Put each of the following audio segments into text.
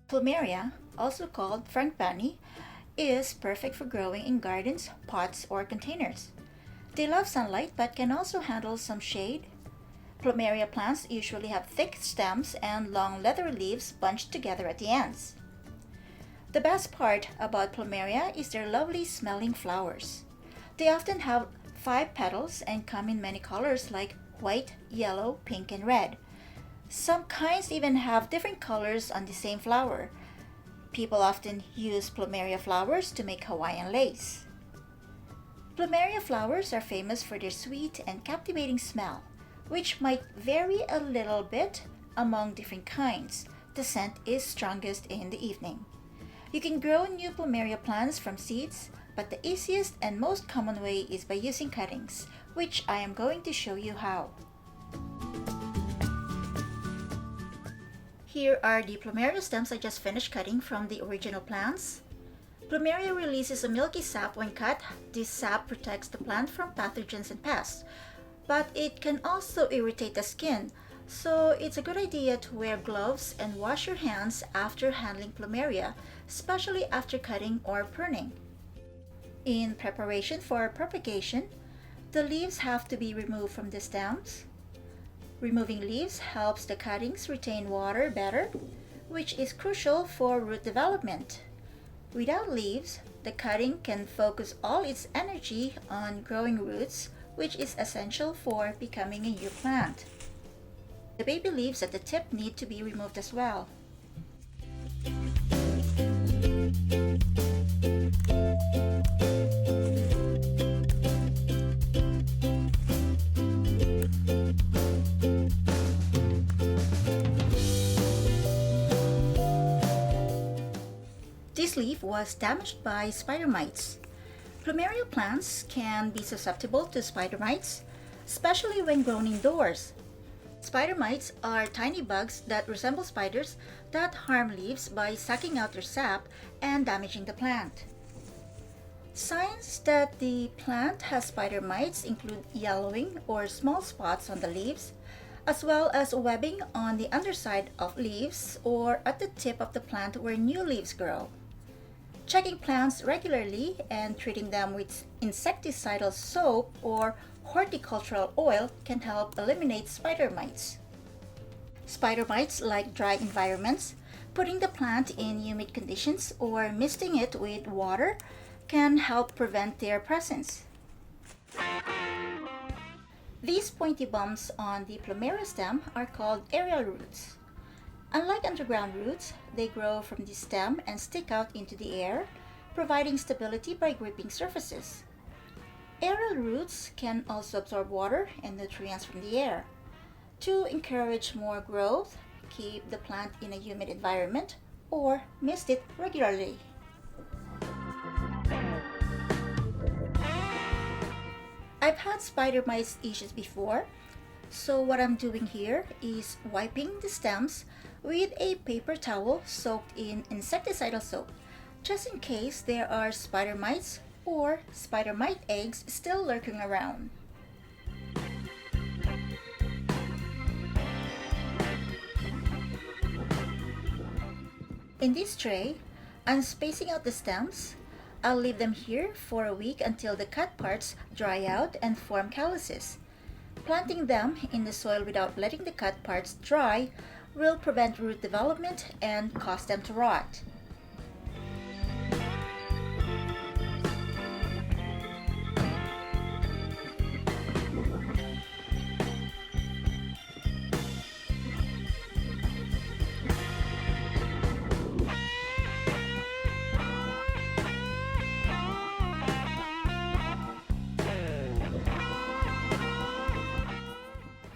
Plumeria, also called frangipani, is perfect for growing in gardens, pots, or containers. They love sunlight but can also handle some shade. Plumeria plants usually have thick stems and long leathery leaves bunched together at the ends. The best part about plumeria is their lovely smelling flowers. They often have 5 petals and come in many colors like white, yellow, pink, and red. Some kinds even have different colors on the same flower. People often use plumeria flowers to make Hawaiian lace. Plumeria flowers are famous for their sweet and captivating smell, which might vary a little bit among different kinds. The scent is strongest in the evening. You can grow new plumeria plants from seeds, but the easiest and most common way is by using cuttings, which I am going to show you how. Here are the plumeria stems I just finished cutting from the original plants. Plumeria releases a milky sap when cut. This sap protects the plant from pathogens and pests, but it can also irritate the skin, so it's a good idea to wear gloves and wash your hands after handling plumeria, especially after cutting or pruning. In preparation for propagation, the leaves have to be removed from the stems. Removing leaves helps the cuttings retain water better, which is crucial for root development. Without leaves, the cutting can focus all its energy on growing roots, which is essential for becoming a new plant. The baby leaves at the tip need to be removed as well. This leaf was damaged by spider mites. Plumeria plants can be susceptible to spider mites, especially when grown indoors. Spider mites are tiny bugs that resemble spiders that harm leaves by sucking out their sap and damaging the plant. Signs that the plant has spider mites include yellowing or small spots on the leaves, as well as webbing on the underside of leaves or at the tip of the plant where new leaves grow. Checking plants regularly and treating them with insecticidal soap or horticultural oil can help eliminate spider mites. Spider mites like dry environments. Putting the plant in humid conditions or misting it with water can help prevent their presence. These pointy bumps on the plumeria stem are called aerial roots. Unlike underground roots, they grow from the stem and stick out into the air, providing stability by gripping surfaces. Aerial roots can also absorb water and nutrients from the air. To encourage more growth, keep the plant in a humid environment or mist it regularly. I've had spider mites issues before, so what I'm doing here is wiping the stems with a paper towel soaked in insecticidal soap, just in case there are spider mites or spider mite eggs still lurking around. In this tray, I'm spacing out the stems. I'll leave them here for a week until the cut parts dry out and form calluses. Planting them in the soil without letting the cut parts dry will prevent root development and cause them to rot.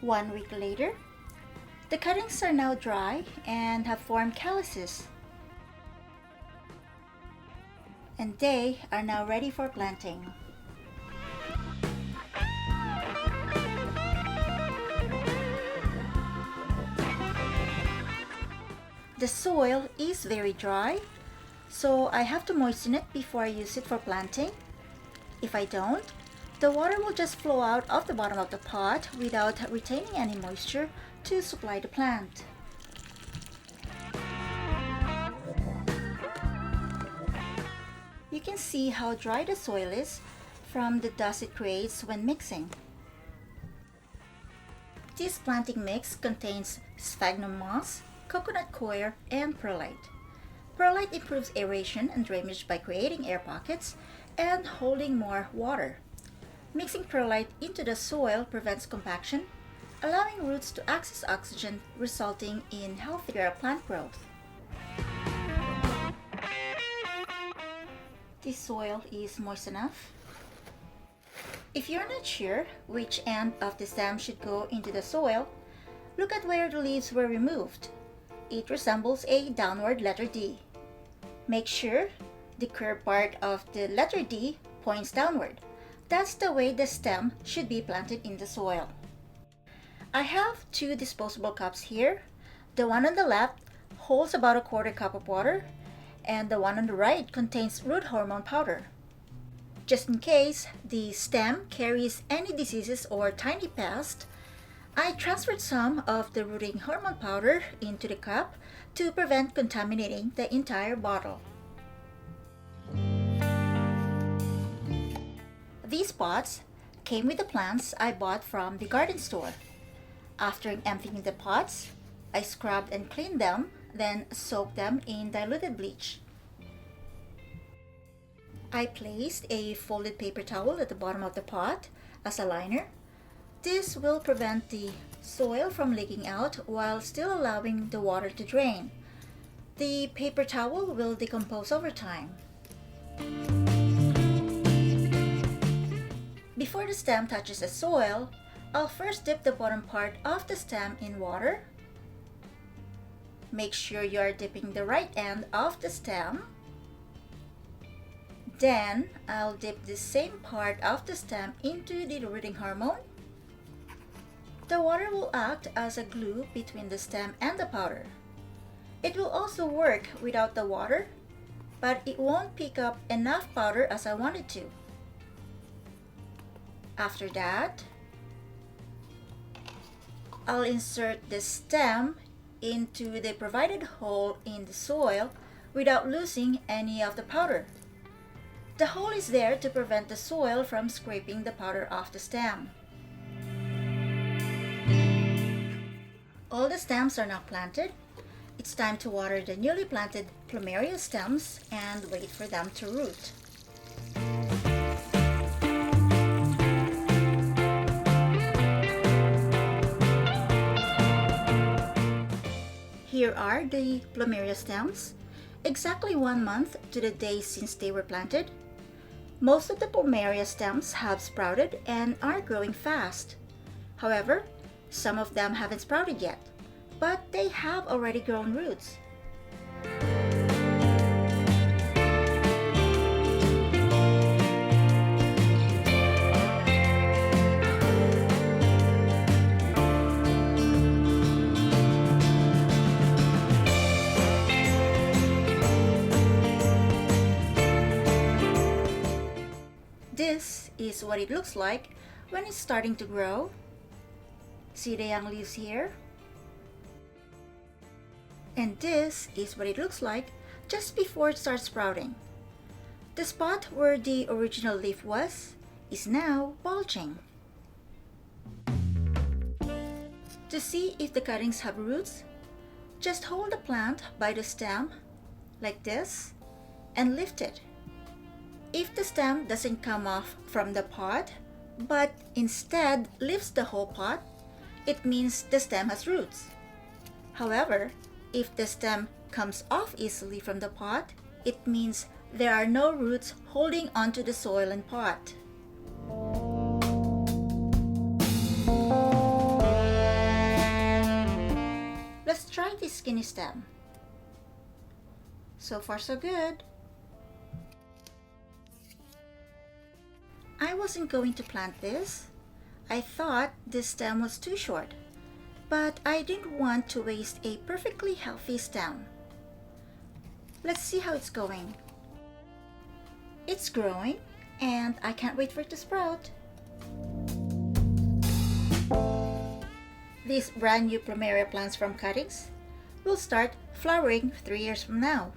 One week later, the cuttings are now dry and have formed calluses, and they are now ready for planting. The soil is very dry, so I have to moisten it before I use it for planting. If I don't, the water will just flow out of the bottom of the pot without retaining any moisture to supply the plant. You can see how dry the soil is from the dust it creates when mixing. This planting mix contains sphagnum moss, coconut coir, and perlite. Perlite improves aeration and drainage by creating air pockets and holding more water. Mixing perlite into the soil prevents compaction, allowing roots to access oxygen, resulting in healthier plant growth. This soil is moist enough. If you're not sure which end of the stem should go into the soil, look at where the leaves were removed. It resembles a downward letter D. Make sure the curved part of the letter D points downward. That's the way the stem should be planted in the soil. I have 2 disposable cups here. The one on the left holds about a quarter cup of water, and the one on the right contains root hormone powder. Just in case the stem carries any diseases or tiny pests, I transferred some of the rooting hormone powder into the cup to prevent contaminating the entire bottle. These pots came with the plants I bought from the garden store. After emptying the pots, I scrubbed and cleaned them, then soaked them in diluted bleach. I placed a folded paper towel at the bottom of the pot as a liner. This will prevent the soil from leaking out while still allowing the water to drain. The paper towel will decompose over time. Before the stem touches the soil, I'll first dip the bottom part of the stem in water. Make sure you are dipping the right end of the stem. Then, I'll dip the same part of the stem into the rooting hormone. The water will act as a glue between the stem and the powder. It will also work without the water, but it won't pick up enough powder as I want it to. After that, I'll insert the stem into the provided hole in the soil without losing any of the powder. The hole is there to prevent the soil from scraping the powder off the stem. All the stems are now planted. It's time to water the newly planted plumeria stems and wait for them to root. Here are the plumeria stems, exactly 1 month to the day since they were planted. Most of the plumeria stems have sprouted and are growing fast. However, some of them haven't sprouted yet, but they have already grown roots. This is what it looks like when it's starting to grow. See the young leaves here? And this is what it looks like just before it starts sprouting. The spot where the original leaf was is now bulging. To see if the cuttings have roots, just hold the plant by the stem like this and lift it. If the stem doesn't come off from the pot, but instead lifts the whole pot, it means the stem has roots. However, if the stem comes off easily from the pot, it means there are no roots holding onto the soil and pot. Let's try this skinny stem. So far so good. I wasn't going to plant this. I thought this stem was too short, but I didn't want to waste a perfectly healthy stem. Let's see how it's going. It's growing, and I can't wait for it to sprout. These brand new plumeria plants from cuttings will start flowering 3 years from now.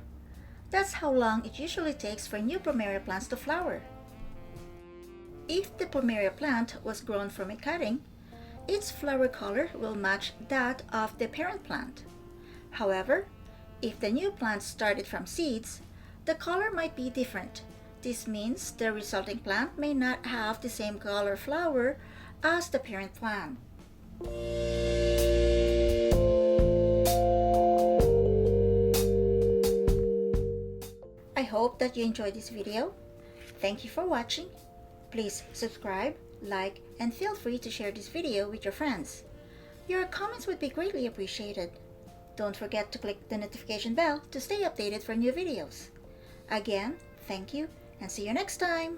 That's how long it usually takes for new plumeria plants to flower. If the plumeria plant was grown from a cutting, its flower color will match that of the parent plant. However, if the new plant started from seeds, the color might be different. This means the resulting plant may not have the same color flower as the parent plant. I hope that you enjoyed this video. Thank you for watching. Please subscribe, like, and feel free to share this video with your friends. Your comments would be greatly appreciated. Don't forget to click the notification bell to stay updated for new videos. Again, thank you and see you next time!